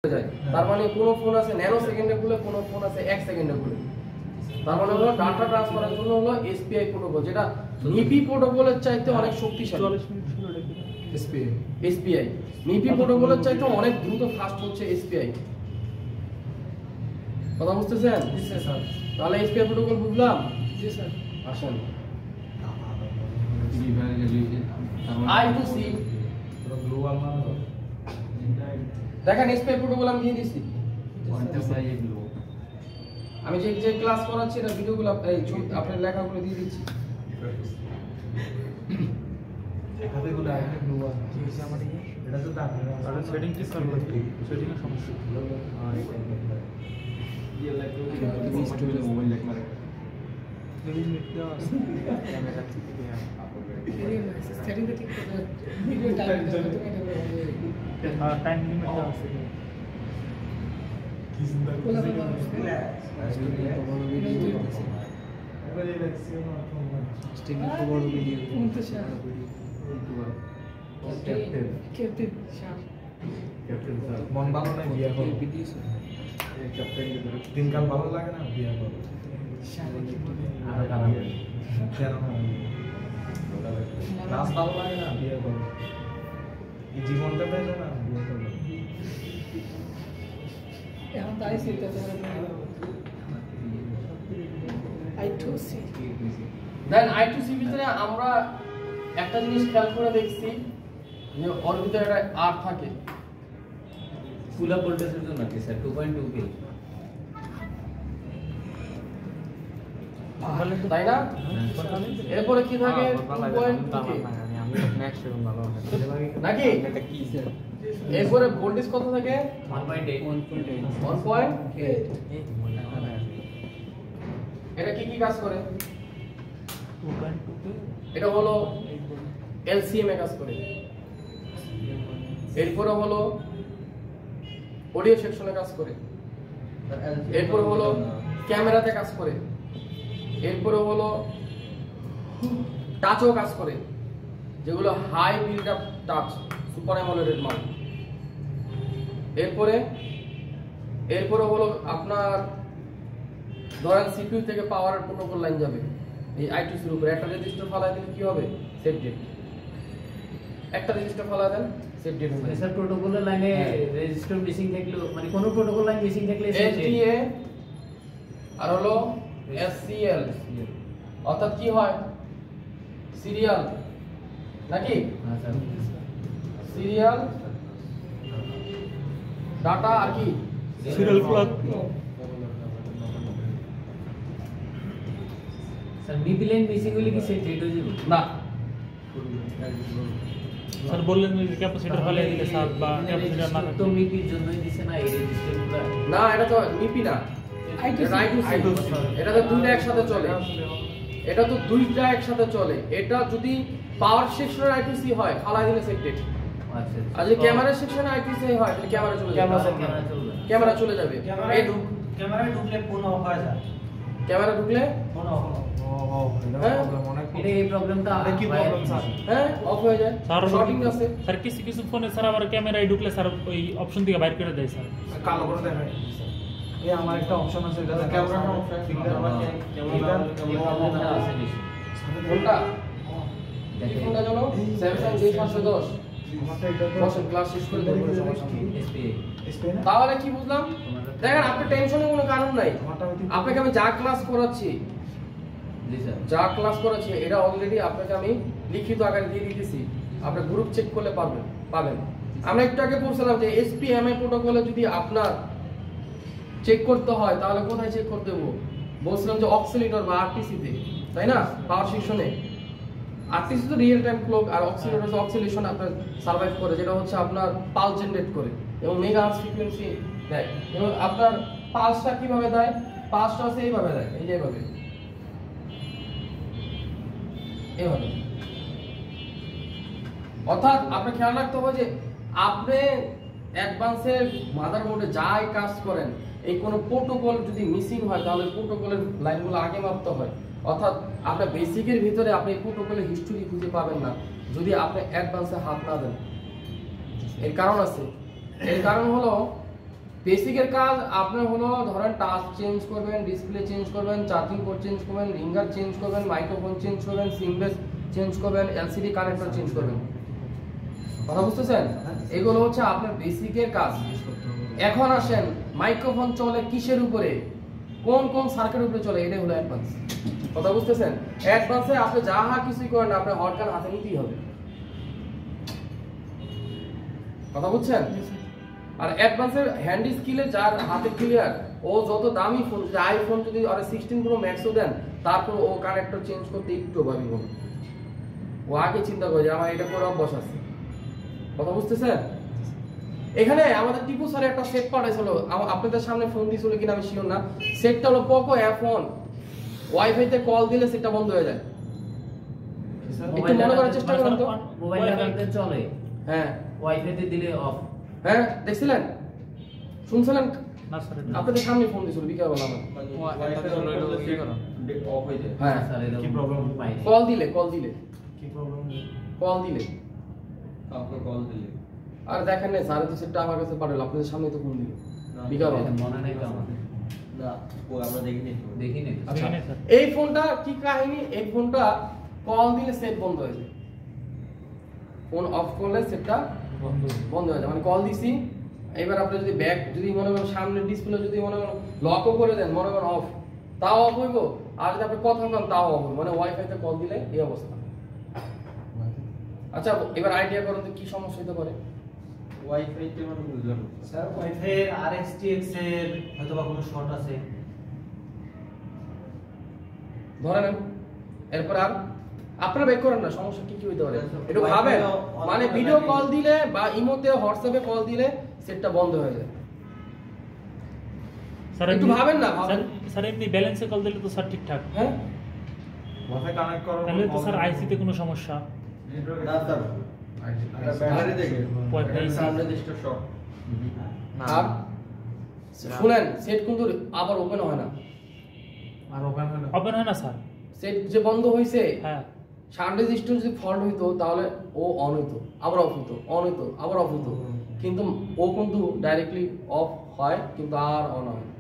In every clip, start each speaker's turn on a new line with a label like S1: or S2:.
S1: যায়। তার মানে কোনো ফোন আছে ন্যানো সেকেন্ডে খুলে, কোনো ফোন আছে 1 সেকেন্ডে খুলে। তার মানে হলো ডাটা ট্রান্সফারের জন্য হলো এসপিআই প্রোটোকল, যেটা নিপি প্রোটোকলের চাইতে অনেক শক্তিশালী। এসপিআই নিপি প্রোটোকলের চাইতে অনেক দ্রুত ফাস্ট হচ্ছে এসপিআই। কথা বুঝতেছেন? জি স্যার। তাহলে এসপিআই প্রোটোকল বুঝলাম? জি স্যার। আসেন I2C দেখেন এসপিআই প্রোটোকল আমি দিয়ে দিছি। আমি যে ক্লাস করাচ্ছি এটা ভিডিওগুলো আপনার লেখাগুলো দিয়ে দিচ্ছি। এখানেগুলো আইতে গ্লো আছে কি হইছে আমাদের এটা তো আপনারা সেটিং কি করব সেটিং এর সমস্যা আর ये लाइक तो स्टूডিও মোবাইল লাইক মারে লিমিট দেওয়া আছে ক্যামেরা ঠিক আছে সেটিং তো ঠিক করে ভিডিও টাইম টাইম লিমিট দেওয়া আছে কি চিন্তা মন ভালো না বিয়া করো দিনকাল ভালো লাগে না বিয়া করো ক্লাস ভালো লাগে না বিয়া করো এই জীবনটা পেলে না বিয়া করো এখন তাই চিন্তা করে I2C দেন I2C ভিতরে আমরা একটা জিনিস খেয়াল করে দেখছি যে ওর ভিতরে একটা আর থাকে ফুল আপ ভোল্টেজের জন্য কি স্যার 2.2 কে তাই না? এরপরে কি থাকে 2.2 কে আমি ম্যাক্স এরকম ভালো নাকি এটা কি স্যার? এরপরে ভোল্টেজ কত থাকে 1.8 এটা কি কাজ করে? এটা হলো এলসিএম এ কাজ করে, এরপরে হলো অডিও সেকশনে কাজ করে, এরপরে হলো ক্যামেরাতে কাজ করে, এরপরে হলো টাচও কাজ করে, যেগুলো high build up touch super AMOLED mount. এরপরে হলো আপনার ধরেন সিপিইউ থেকে পাওয়ারের প্রোটোকল লাইন যাবে এই I2C এর উপরে, একটা রেজিস্টার ফালাই দিলে কি হবে? Set date. একটা রেজিস্টার ফালাই দেন সেট ডেট হবে।
S2: স্যার প্রোটোকলের লাইনে রেজিস্টার মিসিং থাকলে মানে কোন প্রোটোকল লাইন মিসিং থাকলে
S1: STA আর হলো SCL অর্থাৎ কি হয়? সিরিয়াল নাকি?
S2: হ্যাঁ স্যার
S1: সিরিয়াল ডাটা আর কি
S3: serial flag
S2: sir BP line missing হলে কি সেট ডেট হয়ে যাবে?
S1: না
S3: স্যার বললেন যে ক্যাপাসিটর ফলে দিলে স্যার বা ক্যাপাসিটর না
S2: তো মিপির জন্যই দিছে না এই রেজিস্টারগুলো?
S1: না এটা তো নিপি না, I2C এটা তো দুইটা একসাথে চলে, এটা তো দুইটা একসাথে চলে। এটা যদি পাওয়ার সেকশনের I2C হয় ফালাই দিলে সেট ডেট।
S2: আচ্ছা
S1: আর যদি ক্যামেরা সেকশনে I2C হয় তাহলে ক্যামেরা চলে যাবে, ক্যামেরা চলে যাবে।
S4: ক্যামেরায় ঢুকলে ফোন অফ হয়ে যায়,
S1: ক্যামেরা ঢুকলে
S4: ফোন অফ
S2: এটা এই প্রবলেমটা
S4: কি প্রবলেম স্যার?
S1: হ্যাঁ অফ হয়ে যায়,
S3: স্যার
S1: শর্টিং আছে।
S3: স্যার কিছু কিছু ফোনে স্যার আবার ক্যামেরায় ঢুকলে স্যার ওই অপশন থেকে বাইর করে দেয় স্যার।
S4: কালো করে দেখায় এই আমার একটা অপশন আছে এটা ক্যামেরাটা অফ ফিঙ্গার আবার
S2: ক্যামেরা আছে বেশি
S1: কোনটা? কি ফোনটা জানো? Samsung J510 বসে ক্লাস শেষ করে দেব সমস্যা নেই।
S2: এসপিআই
S1: তাহলে কি বুঝলাম? দেখেন আপনি টেনশনের কোনো কারণ নাই, আপনাকে আমি যা ক্লাস করাচ্ছি এটা অলরেডি আপনাকে আমি লিখিত আকারে দিয়ে দিতেছি, আপনি গ্রুপ চেক করলে পাবেন। আমরা একটু আগে বলছিলাম যে এসপিএমআই প্রোটোকলে যদি আপনার চেক করতে হয় তাহলে কোথায় চেক করতে হবে? বলছিলাম যে অক্সিলেটর বা আরটিসি তে, তাই না? পাওয়ার সেকশনে আরটিসি তো রিয়েল টাইম ক্লক, আর অক্সিলেটর হচ্ছে অক্সিলেশন আপনার সার্ভাইভ করে, যেটা হচ্ছে আপনার পালস জেনারেট করে এবং মেগাহার্টজ ফ্রিকোয়েন্সি দেয়। এবং আপনার পালসটা কিভাবে দেয়? পালসটা হচ্ছে এইভাবে দেয়, এই যে এইভাবে অর্থাৎ আপনি খেয়াল রাখতে হবে যে আপনি অ্যাডভান্সের মাদারবোর্ডে যাই কাজ করেন এই কোনো প্রোটোকল যদি মিসিং হয় তাহলে প্রোটোকলের লাইনগুলো আগে মাপতে হয়। অর্থাৎ আপনার বেসিকের ভিতরে আপনি প্রোটোকলের হিস্টরি খুঁজে পাবেন না যদি আপনি অ্যাডভান্সে হাত না দেন। এর কারণ আছে, এর কারণ হলো বেসিকের কাজ আপনার হলো ধরেন টাচ চেঞ্জ করবেন, ডিসপ্লে চেঞ্জ করবেন, চার্জিং পোর্ট চেঞ্জ করবেন, রিঙ্গার চেঞ্জ করবেন, মাইক্রোফোন চেঞ্জ করবেন, সিম বেস চেঞ্জ করবেন, এলসিডি কানেক্টর চেঞ্জ করবেন। কথা বুঝতেছেন? এগুলো হচ্ছে আপনার বেসিকের কাজ। এখন আসেন মাইক্রোফোন চলে কিসের উপরে, কোন কোন সার্কিটের উপরে চলে, এটাই হলো অ্যাডভান্স। কথা বুঝতেছেন? অ্যাডভান্সে আপনি যা কিছুই করেন আপনি হটগান হাতে নিতেই হবে। কথা বুঝছেন? আর অ্যাডভান্সের হ্যান্ড স্কিলে যার হাতে ক্লিয়ার, ও যত দামি ফোন, যে আইফোন যদি আর 16 প্রো ম্যাক্সও দেন, তারপর ও কানেক্টর চেঞ্জ করতে একটু ভাবি হবে। ও আগে চিন্তা করে যে আমার এটা করে অভ্যাস আছে। কথা বুঝতেছেন? এখানে আমাদের টিপু স্যার একটা সেট পাঠাইছিল, আপনাদের সামনে ফোন দিছিল কিনা আমি শিওর না। সেটটা হলো পোকো F1, ওয়াইফাই তে কল দিলে সেটটা বন্ধ হয়ে যায়। একটু মনে করার চেষ্টা করুন তো।
S2: মোবাইল লাগাতে চলে,
S1: হ্যাঁ
S2: ওয়াইফাই তে দিলে অফ।
S1: হ্যাঁ দেখছিলেন, শুনছিলেন?
S3: না স্যার,
S1: আপনাদের সামনে ফোন দিছিল বিকালবেলা আমার।
S5: অফ হয়ে যায়।
S1: হ্যাঁ
S2: স্যার এরকম
S4: কি problem?
S2: পাই।
S1: কল দিলে
S4: কি প্রবলেম?
S5: আপনার কল দিলে
S1: আর দেখেন না স্যার তো সেটটা আমার কাছে পাঠালো, আপনাদের সামনে তো ফোন দিল বিকালবেলা।
S2: মনে নাই তো আমাদের,
S5: না ও আমরা দেখিনি তো।
S2: দেখিনি।
S1: আচ্ছা,
S3: দেখেনি স্যার।
S1: এই ফোনটা কি কাহিনী, এই ফোনটা কল দিলে সেট বন্ধ হয়ে যায়, ফোন অফ করলে সেটটা বন্ধ হয়ে যায়। মানে কল দিছি, এবার আপনি যদি ব্যাক যদি মনে করেন সামনের ডিসপ্লে যদি মনে করেন লকও করে দেন, মনে করেন অফ, তাও অফ হইব। আর যদি আপনি কথা বলেন তাও অফ হইব। মানে ওয়াইফাইতে কল দিলে এই অবস্থা। আচ্ছা এবার আইডিয়া করুন তো কি সমস্যা হতে পারে।
S5: ওয়াইফাই তে মানে বুঝলাম না।
S4: স্যার ওয়াইফাই এর RxTX এর হয়তো বা কোনো শর্ট আছে।
S1: ধরে নেন, এরপর আর আপনারা বেক করেন না, সমস্যা কি কি হইতে পারে একটু ভাবেন। মানে ভিডিও কল দিলে বা ইমোতে হোয়াটসঅ্যাপে কল দিলে সেটটা বন্ধ হয়ে যায়।
S3: স্যার
S1: একটু ভাবেন না, ভাবেন।
S3: স্যার এমনি ব্যালেন্সে কল দিলে তো স্যার ঠিকঠাক,
S1: হ্যাঁ
S4: ওয়াইফাই কানেক্ট করার
S3: তাহলে তো স্যার আইসিতে কোনো সমস্যা।
S5: না স্যার ব্যাটারি দেখে
S3: Wi-Fi
S5: সামনে দিকটা শর্ট।
S1: আর শুনেন, সেট কিন্তু আবার ওপেন হয় না।
S4: আর ওপেন হলো
S3: ওপেন হয় না স্যার।
S1: সেট যে বন্ধ হইছে,
S3: হ্যাঁ
S1: সামনে রেজিস্টার যদি ফল্ট হইতো তাহলে ও অন হইতো, আবার অফ হইতো, অন হইতো, আবার অফ হইতো। কিন্তু ও কিন্তু ডাইরেক্টলি অফ হয় কিন্তু আর অন হয় না।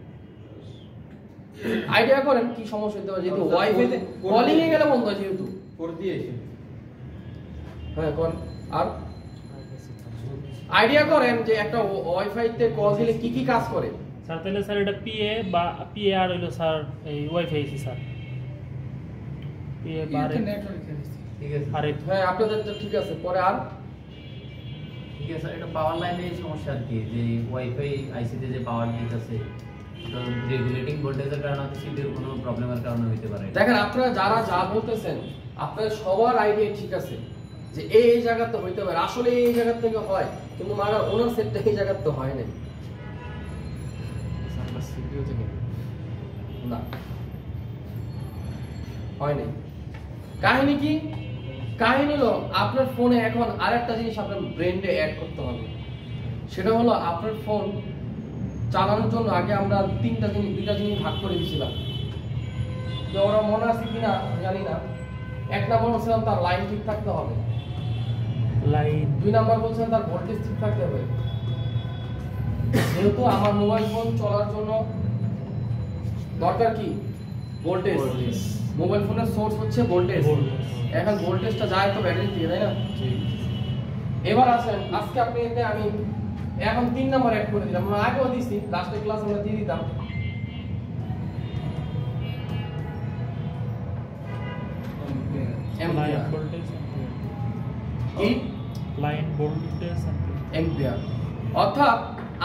S1: আইডিয়া করেন কি সমস্যা হতে পারে, যেহেতু ওয়াইফাই তে কলিং এ গেলে বন্ধ হয় যেহেতু।
S5: করে দিয়েছে।
S1: হ্যাঁ কোন আর আইডিয়া করেন যে একটা ওয়াইফাই তে কল দিলে কি কি কাজ করে।
S3: স্যার তাহলে স্যার এটা পিএ বা পিএ আর হইলো স্যার এই ওয়াইফাই স্যার, পিএ বা
S2: ঠিক আছে।
S3: আর
S1: হ্যাঁ আপনাদের তো ঠিক আছে, পরে আর
S2: ঠিক আছে, এটা পাওয়ার লাইনের সমস্যা আর কি, যে ওয়াইফাই আইসিতে যে পাওয়ার দিতেছে, তো রেগুলেটিং ভোল্টেজের কারণে সিডির কোনো প্রবলেমের কারণে হতে পারে।
S1: দেখেন আপনারা যারা যা বলতেছেন আপনাদের সবার আইডিয়া ঠিক আছে যে এই জায়গাতে হইতে পারে, আসলে এই জায়গা থেকে হয়, কিন্তু মাগার ওনার সেটটা এই জায়গাতে তো হয় নাই। না হয় নাই। কাহিনী কি? কাহিনী হলো আপনার ফোনে এখন আরেকটা জিনিস আপনার ব্রেন্ডে অ্যাড করতে হবে। সেটা হলো আপনার ফোন চালানোর জন্য আগে আমরা দুইটা জিনিস ভাগ করে দিয়েছিলাম। যে ওরা মনে আছে কিনা জানি না। এক নাম্বার বলছিলাম তার লাইন ঠিক থাকতে হবে,
S3: লাইন,
S1: 2 নাম্বার বলছিলাম তার ভোল্টেজ ঠিক থাকতে হবে। যেহেতু আমার মোবাইল ফোন চলার জন্য দরকার কি ভোল্টেজ, মোবাইল ফোনের সোর্স হচ্ছে ভোল্টেজ। এখন ভোল্টেজটা যায় তো ব্যাটারি থেকে, তাই না? এবার আসেন আজকে আপনি এতে আমি এখন 3 নাম্বার অ্যাড করে দিলাম, আমরা আগেও দিছি, লাস্টের ক্লাস আমরা দিয়ে দিতাম।
S3: লাইন ভোল্টেজ,
S1: কি
S3: লাইন ভোল্টেজ
S1: এম্পিয়ার। অর্থাৎ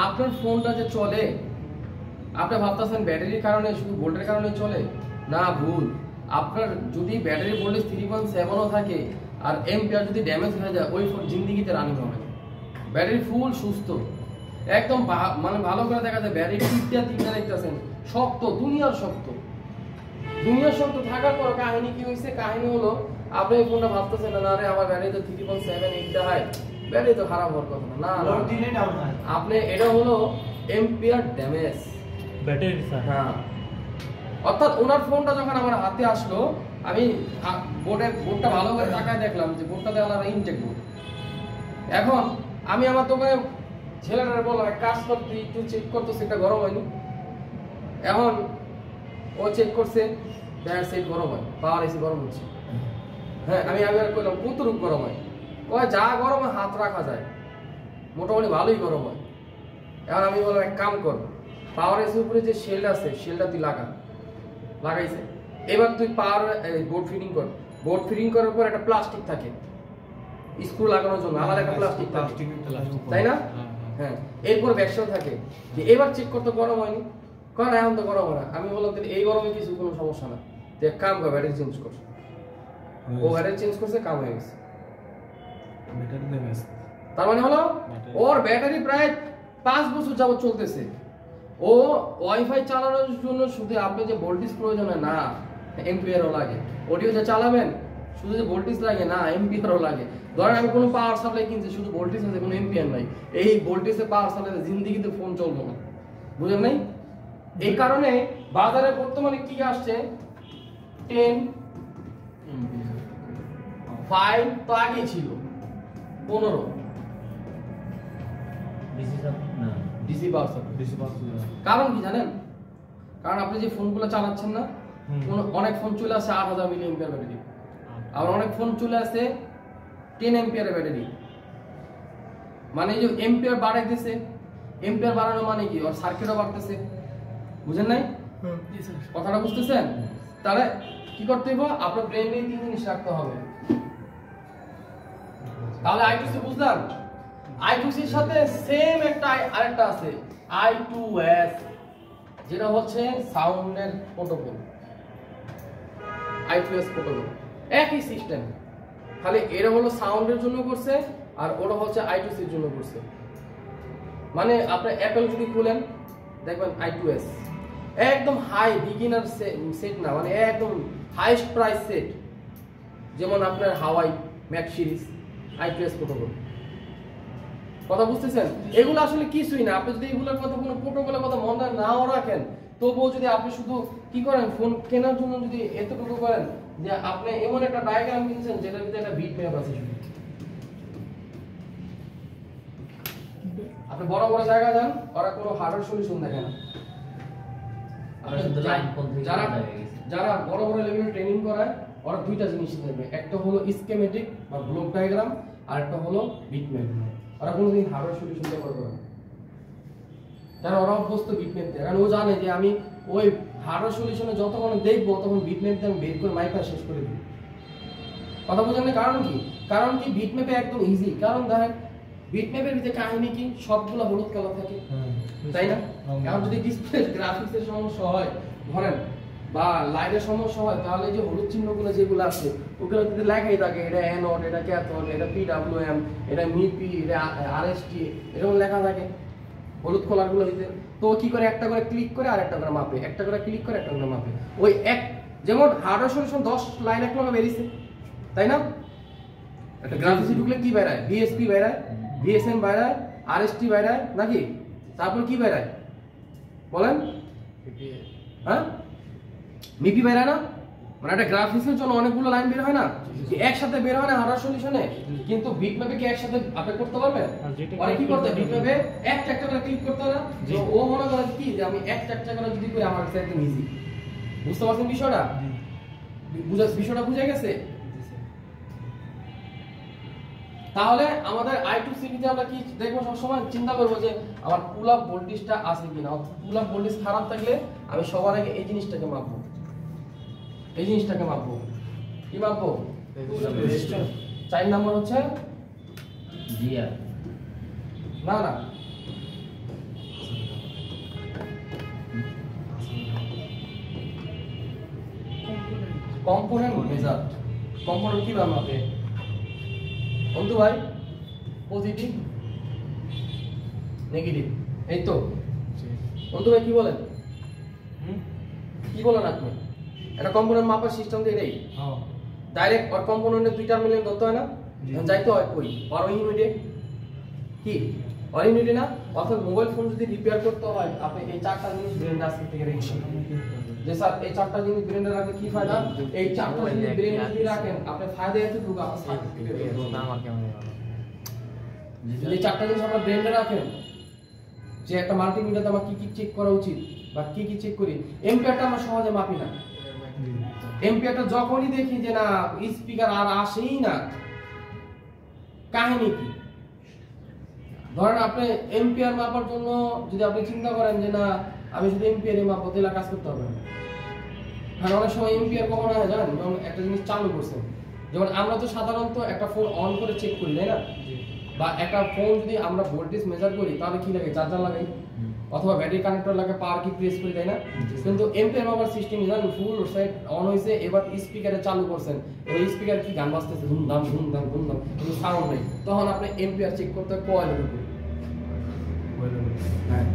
S1: আপনার ফোনটা যে চলে, আপনি ভাবতেছেন ব্যাটারির কারণে শুধু ভোল্টের কারণে চলে, না ভুল। আপনার যদি ব্যাটারি ভোল্টেজ 3.7ও থাকে আর এম্পিয়ার যদি ড্যামেজ হয়ে যায়, ওই ফোন জিন্দিগিতে রানিং হবে না। ব্যাটারি ফুল সুস্থ একদম, মানে ভালো করে দেখা যায় ব্যাটারি তিনটা দেখতেছেন শক্ত, দুনিয়ার শক্ত। দুনিয়ার শক্ত থাকার পর কাহিনী কি হয়েছে? কাহিনী হলো আপনি এই ফোনটা ভাবতেছেন না রে আমার ব্যাটারি তো 3.7 হয়, ব্যাটারি তো খারাপ হওয়ার কথা না।
S4: লোড দিলে ডাউন হয়।
S1: আপনি এটা হলো এম্পিয়ার ড্যামেজ
S3: ব্যাটারি স্যার।
S1: হ্যাঁ, অর্থাৎ ওনার ফোনটা যখন আমার হাতে আসলো, আমি বোর্ডটা ভালো করে তাকায় দেখলাম যে বোর্ডটা দেওয়া ইনটেক বোর্ড। এখন আমি আমার দোকানে ছেলেটার বলো এক কাজ কর, তুই একটু চেক করতো সেটা গরম হয়নি। এখন ও চেক করছে, দেখা সেট গরম হয়, পাওয়ার এসি গরম হচ্ছে। হ্যাঁ, আমি আবার কইলাম কতটুকু গরম হয়? কয় যা গরম হয় হাত রাখা যায়, মোটামুটি ভালোই গরম হয়। এখন আমি বললাম এক কাম কর, পাওয়ার এসির উপরে যে শেলটা আছে শেলটা তুই লাগাইছে। এবার তুই পাওয়ার বোর্ড ফিটিং কর। বোর্ড ফিটিং করার পর একটা প্লাস্টিক থাকে স্ক্রু লাগানোর জন্য, আলাদা একটা প্লাস্টিক থাকে, তাই না? হ্যাঁ, এরপর ব্যাকশন থাকে যে এবার চেক করতে গরম হয়নি, কারণ এখন তো গরম হয় না। আমি বললাম তাহলে এই গরমে কিছু কোনো সমস্যা না, তুই এক কাম কর ব্যাটারি চেঞ্জ কর। ও ব্যাটারি চেঞ্জ করছে, কাম হয়ে গেছে। তার মানে হলো ওর ব্যাটারি প্রায় 5 বছর যাবত চলতেছে। ও ওয়াইফাই চালানোর জন্য শুধু আপনি যে ভোল্টেজ প্রয়োজন হয় না, এম্পিয়ারও লাগে। অডিও যে চালাবেন শুধু যে ভোল্টেজ লাগে না, এম্পিয়ারও লাগে। ধরেন আমি কোনো পাওয়ার সাপ্লাই কিনছি, শুধু ভোল্টেজ আছে, কোনো এম্পিয়ার নাই, এই ভোল্টেজে পাওয়ার সাপ্লাই জিন্দেগিতে ফোন চলবে না, বুঝেন নাই? এই কারণে বাজারে বর্তমানে কি আসছে, 10 5 তো আগে ছিল, 15
S2: ডিসি সব না,
S1: ডিসি পাওয়ার সাপ্লাই। কারণ কি জানেন? কারণ আপনি যে ফোনগুলো চালাচ্ছেন না, অনেক ফোন চলে আসে 8000 মিলি এম্পিয়ার ব্যাটারি, আর অনেক ফোন চলে আসে 10 এম্পিয়ারের ব্যাটারি। মানে যে এম্পিয়ার বাড়াইতেছে, এম্পিয়ার বাড়ানো মানে কি ওর সার্কিটও বাড়তেছে, বুঝেন নাই? কথাটা বুঝতেছেন? তাহলে কি করতে হবে? আপনার ব্রেইনে 3 জিনিস রাখতে হবে। তাহলে I2C বুঝলাম, I2C এর সাথে সেম একটা আরেকটা আছে I2S, যেটা হচ্ছে সাউন্ডের প্রোটোকল। I2S প্রোটোকল একই সিস্টেম, খালি এরা হলো সাউন্ডের জন্য করছে আর ওটা হচ্ছে I2C এর জন্য করছে। মানে আপনি অ্যাপল যদি খুলেন দেখবেন I2S একদম হাই বিগিনার সেট না, মানে একদম হাইস্ট প্রাইস সেট, যেমন আপনার হাওয়াই ম্যাক সিরিজ I2S প্রোটোকল। কথা বুঝতেছেন? এগুলো আসলে কিছুই না। আপনি যদি এগুলোর কথা কোনো প্রোটোকলের কথা মনে নাও রাখেন, তবুও যদি আপনি শুধু কি করেন, ফোন কেনার জন্য যদি এতটুকু করেন যে আপনি এমন একটা ডায়াগ্রাম কিনছেন যেটার ভিতরে একটা বিট ম্যাপ আছে, শুধু আপনি বড় বড় জায়গা যান, ওরা কোনো হার্ডওয়্যার সলিউশন দেখে না।
S2: আমরা শুধু লাইন কোন থেকে
S1: যারা
S2: কোথায় হয়ে গেছে।
S1: যারা বড় বড় লেভেলে ট্রেনিং করায় ওরা দুইটা জিনিস দেখবে, একটা হলো স্কেমেটিক বা ব্লক ডায়াগ্রাম, আর একটা হলো বিটম্যাপ। ওরা কোনোদিন হার্ডওয়্যার সলিউশন ব্যবহার করে না, কারণ ওরা অভ্যস্ত বিটম্যাপ দিয়ে। কারণ ও জানে যে আমি ওই হার্ডওয়্যার সলিউশনে যতক্ষণ দেখবো তখন বিটম্যাপ দিয়ে আমি বের করে মাইপা শেষ করে দিই। কথা বোঝেন না? কারণ কি? কারণ কি বিটম্যাপে একদম ইজি। কারণ দেখেন বিটম্যাপের ভিতরে কাহিনী কি, সবগুলো হলুদ কালার থাকে, তাই না? এখন যদি ডিসপ্লে গ্রাফিক্সের সমস্যা হয় ধরেন, বা লাইটের সমস্যা হয়, তাহলে যে হলুদ চিহ্নগুলো যেগুলো আছে ওগুলো যদি লেখাই থাকে, এটা অ্যানোড, এটা ক্যাথোড, এটা PWM, এটা মিপি, এটা RST, এরকম লেখা থাকে হলুদ কালারগুলো দিতে। তো কি করে একটা করে ক্লিক করে আর একটা করে মাপে, একটা করে ক্লিক করে একটা করে মাপে। ওই এক যেমন হার্ডওয়্যার সলিউশন 10 লাইন এক লগে বেরিয়েছে, তাই না? একটা গ্রাফিক্সে ঢুকলে কি বেরায়? BSP বেরায়, BSN বেরায়, RST বেরায় নাকি? তারপর কি বেরায় বলেন? হ্যাঁ, মিপি বেরায় না? মানে একটা গ্রাফিক্সের জন্য অনেকগুলো লাইন বের হয় না, একসাথে বের হয় না হার্ডওয়্যার সলিউশনে। কিন্তু বিটম্যাপে কি একসাথে আপনি করতে পারবেন? অনেক কি করতে বিটম্যাপে একটা একটা করে ক্লিক করতে হয় না? তো ও মনে করে কি যে আমি একটা একটা করে যদি করি আমার কাছে একদম ইজি। বুঝতে পারছেন বিষয়টা? বিষয়টা বুঝে গেছে? তাহলে আমাদের I2C তে আমরা কি দেখবো, সবসময় চিন্তা করবো যে আমার পুল আপ ভোল্টেজটা আছে কিনা। পুল আপ ভোল্টেজ খারাপ থাকলে আমি সবার আগে এই জিনিসটাকে মাপবো, এই জিনিসটাকে মাপবো। কি মাপবো? 4 নাম্বার হচ্ছে
S2: জিআর।
S1: না না, কম্পোনেন্ট মেজার। কম্পোনেন্ট কি মাপে বন্ধু ভাই? পজিটিভ, নেগেটিভ, এই তো বন্ধু ভাই কি বলেন? কি বলেন আপনি? একটা কম্পোনেন্ট মাপার সিস্টেম দিয়ে এটাই ডাইরেক্ট আর কম্পোনেন্টের দুই টার্মিনাল ধরতে হয় না, যাইতে হয় কই আর ইউনিটে। কি আর ইউনিটে না? অর্থাৎ মোবাইল ফোন যদি রিপেয়ার করতে হয় আপনি এই 4টা জিনিস ব্রেন্ডে আজকে থেকে রেখে যে স্যার এই 4টা জিনিস ব্রেন্ডে রাখলে কি ফায়দা? এই 4টা জিনিস ব্রেন্ডে যদি রাখেন আপনি ফায়দা এতটুকু, আপনার সার্টিফিকেট আমার কেমন এই 4টা জিনিস আপনার ব্রেন্ডে রাখেন যে একটা মাল্টিমিটারে আমার কি কি চেক করা উচিত বা কি কি চেক করি। এম্পিয়ারটা আমরা সহজে মাপি না। এম্পিয়ারটা যখনই দেখি যে না স্পিকার আর আসেই না, কাহিনী কি? ধরেন আপনি এম্পিয়ার মাপার জন্য যদি আপনি চিন্তা করেন যে না আমি শুধু এম্পিয়ারে মাপবো, তাহলে কাজ করতে হবে না। কারণ অনেক সময় এম্পিয়ার কখন হয় জানেন, যখন একটা জিনিস চালু করছেন। যেমন আমরা তো সাধারণত একটা ফোন অন করে চেক করি, তাই না? বা একটা ফোন যদি আমরা ভোল্টেজ মেজার করি তাহলে কি লাগে, চার্জার লাগাই অথবা ব্যাটারি কানেক্টর লাগে, পাওয়ার কি প্রেস করি, তাই না? কিন্তু এম্পিয়ার মাপার সিস্টেম জানেন ফুল সেট অন হইছে, এবার স্পিকারে চালু করছেন, এবার স্পিকার কি গান বাজতেছে ধুমধাম ধুমধাম ধুমধাম, কিন্তু সাউন্ড নেই, তখন আপনি এম্পিয়ার চেক করতে হয় কয়েলের উপরে। হ্যাঁ,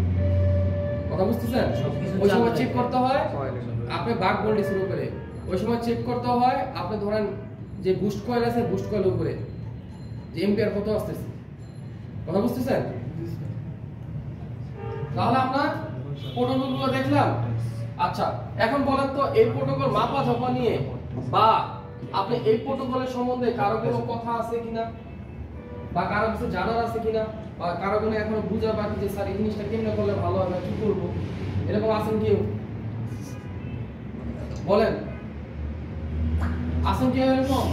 S1: কথা বুঝতেছেন? ওই সময় চেক করতে হয় আপনি বাক ভোল্টেজের উপরে, ওই সময় চেক করতে হয় আপনি ধরেন যে বুস্ট কয়েল আছে বুস্ট কয়েলের উপরে যে এম্পিয়ার কত আসতেছে, কথা বুঝতেছেন? তাহলে আমরা প্রোটোকলগুলো দেখলাম। আচ্ছা এখন বলেন তো এই প্রোটোকল মাপা ঝাপা নিয়ে বা আপনি এই প্রোটোকলের সম্বন্ধে কারো কোনো কথা আছে কিনা, বা কারো কিছু জানার আছে কিনা, বা কারো কোনো এখনো বুঝা বাকি যে স্যার এই জিনিসটা কেমনে করলে ভালো হবে, কি করবো, এরকম আছেন কেউ? বলেন, আছেন কেউ এরকম?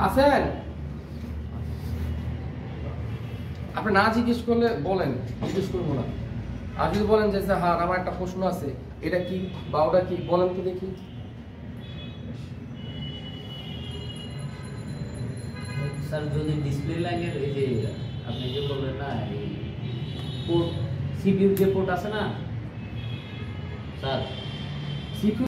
S1: আছেন? আপনি না জিজ্ঞেস করলে বলেন, জিজ্ঞেস করবো না। আর যদি বলেন যে হ্যাঁ আমার একটা প্রশ্ন আছে, এটা কি বা ওটা কি, বলেন তো দেখি।
S2: স্যার যদি ডিসপ্লে লাইনের এই যে আপনি যে বললেন না এই পোর্ট সিপিইউ যে পোর্ট আছে না স্যার,
S1: সিপিইউ